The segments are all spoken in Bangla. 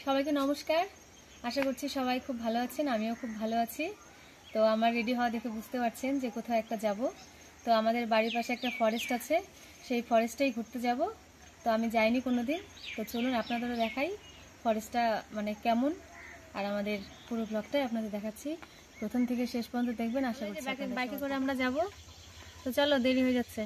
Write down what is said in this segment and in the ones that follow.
সবাইকে নমস্কার। আশা করছি সবাই খুব ভালো আছেন, আমিও খুব ভালো আছি। তো আমার রেডি হওয়া দেখে বুঝতে পারছেন যে কোথাও একটা যাব। তো আমাদের বাড়ির পাশে একটা ফরেস্ট আছে, সেই ফরেস্টেই ঘুরতে যাব। তো আমি যাইনি কোনো দিন, তো চলুন আপনাদেরও দেখাই ফরেস্টটা মানে কেমন। আর আমাদের পুরো ব্লগটাই আপনাদের দেখাচ্ছি, প্রথম থেকে শেষ পর্যন্ত দেখবেন। আশা করছি বাইকে করে আমরা যাব। তো চলো, দেরি হয়ে যাচ্ছে।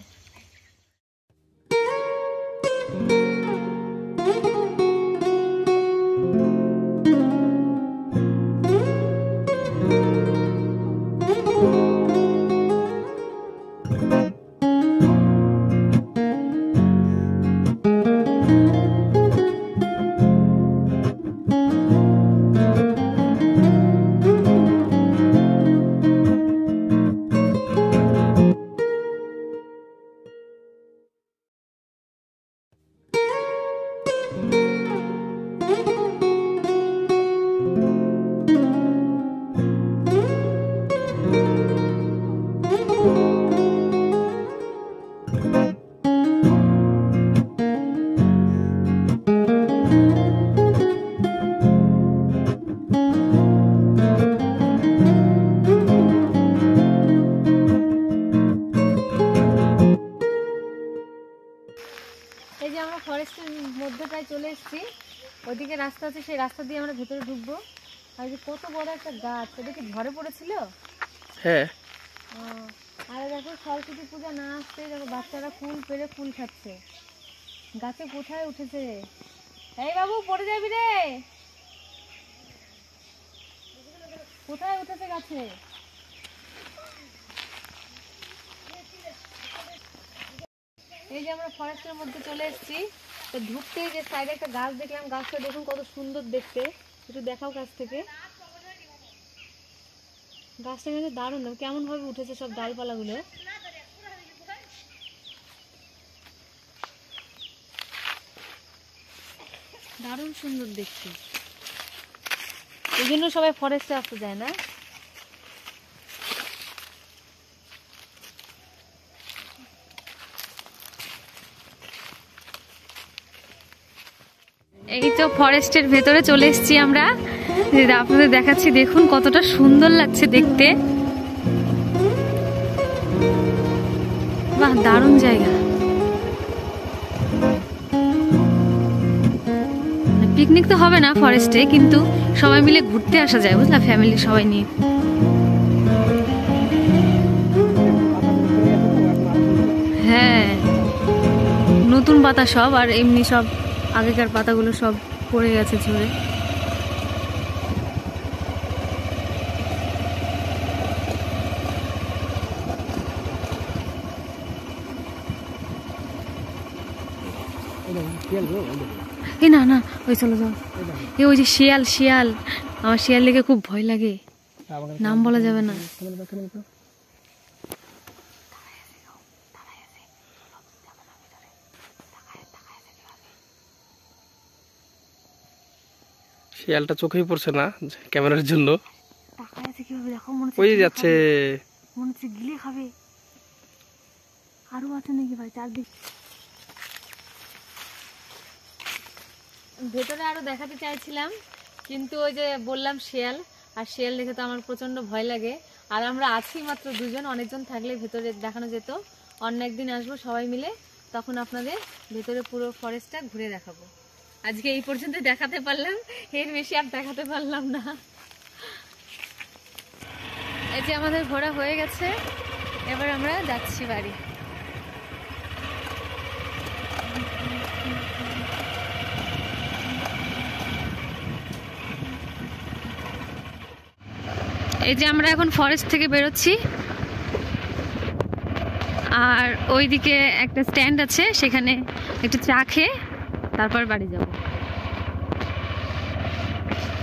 এই যে আমরা ফরেস্টের মধ্যে প্রায় চলে এসেছি। ওইদিকে রাস্তা আছে, সেই রাস্তা দিয়ে আমরা ভেতরে ঢুকবো। আর যে কত বড় একটা গাছ, এটা কি ঝড়ে পড়েছিল? হ্যাঁ। আর দেখো, সরস্বতী পূজা না আসতে দেখো বাচ্চারা ফুল পেড়ে ফুল খাচ্ছে। গাছে কোথায় উঠেছে? এই বাবু, পড়ে যাবি রে। কোথায় উঠেছে গাছে? এই যে আমরা ফরেস্টের মধ্যে চলে এসেছি। তো ঢুকতেই যে সাইডে একটা গাছ দেখলাম, গাছটা দেখুন কত সুন্দর দেখতে। একটু দেখাও গাছ থেকে। গাছটা কিন্তু দারুণ, কেমন ভাবে উঠেছে সব ডালপালা গুলো। দারুণ সুন্দর দেখতে, এই জন্য সবাই ফরেস্টে আসতে যায় না। এই তো ফরেস্টের ভেতরে চলে এসেছি আমরা। আপনাদের দেখাচ্ছি, দেখুন কতটা সুন্দর লাগছে দেখতে। বাহ, দারুণ জায়গা। পিকনিক তো হবে না ফরেস্টে, কিন্তু সবাই মিলে ঘুরতে আসা যায়, বুঝলা, ফ্যামিলি সবাই নিয়ে। হ্যাঁ, নতুন পাতা সব, আর এমনি সব আগেকার পাতাগুলো সব পড়ে গেছে ঝরে। না না, ওই চলো যাও। ওই যে শিয়াল, শিয়াল, আমার শিয়াল দেখে খুব ভয় লাগে, নাম বলা যাবে না। শিয়ালটা চোখেই পড়ছে না ক্যামেরার জন্য। তাকায় আছে কিভাবে দেখো, মনে ওই যাচ্ছে, মনে হচ্ছে গিলে খাবে। আরো আছে নাকি ভাই চারদিক? ভেতরে আরো দেখাতে চাইছিলাম, কিন্তু ওই যে বললাম শিয়াল, আর শিয়াল দেখে তো আমার প্রচন্ড ভয় লাগে। আর আমরা আছি মাত্র দুজন, অনেকজন থাকলে ভেতরে দেখানো যেত। অন্য একদিন আসবো সবাই মিলে, তখন আপনাদের ভেতরে পুরো ফরেস্টটা ঘুরে দেখাবো। আজকে এই পর্যন্ত দেখাতে পারলাম, এর বেশি আর দেখাতে পারলাম না। এই যে আমাদের ঘোরা হয়ে গেছে, এবার আমরা যাচ্ছি বাড়ি। এই যে আমরা এখন ফরেস্ট থেকে বেরোচ্ছি, আর ওইদিকে একটা স্ট্যান্ড আছে, সেখানে একটু চা খেয়ে তারপর বাড়ি যাব।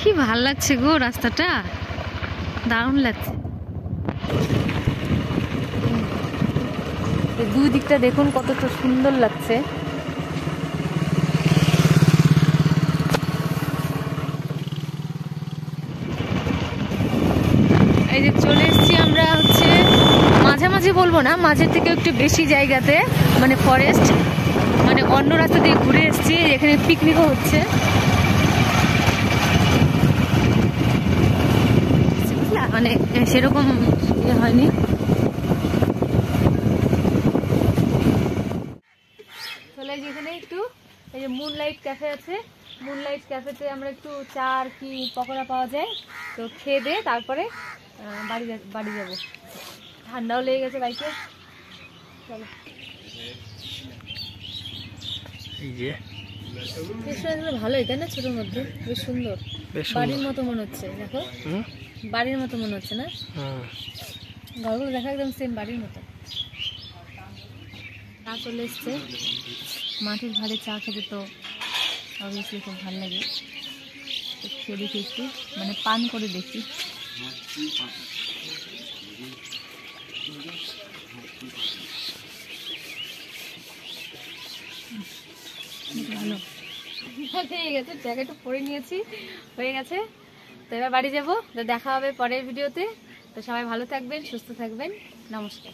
কি ভাল লাগছে গো, রাস্তাটা দারুণ লাগছে। দুই দিকটা দেখুন কতটা সুন্দর লাগছে। এই যে চলে এসেছি আমরা হচ্ছে মাঝামাঝি বলবো না, মাঝের থেকে একটু বেশি জায়গাতে, মানে ফরেস্ট, মানে অন্য রাস্তা দিয়ে ঘুরে এসেছি। এখানে পিকনিকও হচ্ছে। মানে সেরকম ইয়ে হয়নি। চলে যেখানে একটু এই যে মুনলাইট ক্যাফে আছে, মুনলাইট ক্যাফেতে আমরা একটু চা আর কি পকোড়া পাওয়া যায়, তো খেয়ে দিয়ে তারপরে বাড়ি যাবো। ঠান্ডাও লেগে গেছে বাইকে। চলো। এই যে রেস্টুরেন্টগুলো ভালোই তাই না, ছোটোর মধ্যে বেশ সুন্দর, বাড়ির মতো মনে হচ্ছে। দেখো বাড়ির মতো মনে হচ্ছে না, ঘরগুলো দেখা একদম সেম বাড়ির মতো। চা চলে এসছে, মাটির ভাড়ে চা খেতে তো অবভিয়াসলি খুব ভালো লাগে। খেয়ে দেখি একটু, মানে পান করে দেখি। ভালো হয়ে গেছে, জ্যাকেটও পরে নিয়েছি, হয়ে গেছে। তো এবার বাড়ি যাবো, তো দেখা হবে পরের ভিডিওতে। তো সবাই ভালো থাকবেন, সুস্থ থাকবেন, নমস্কার।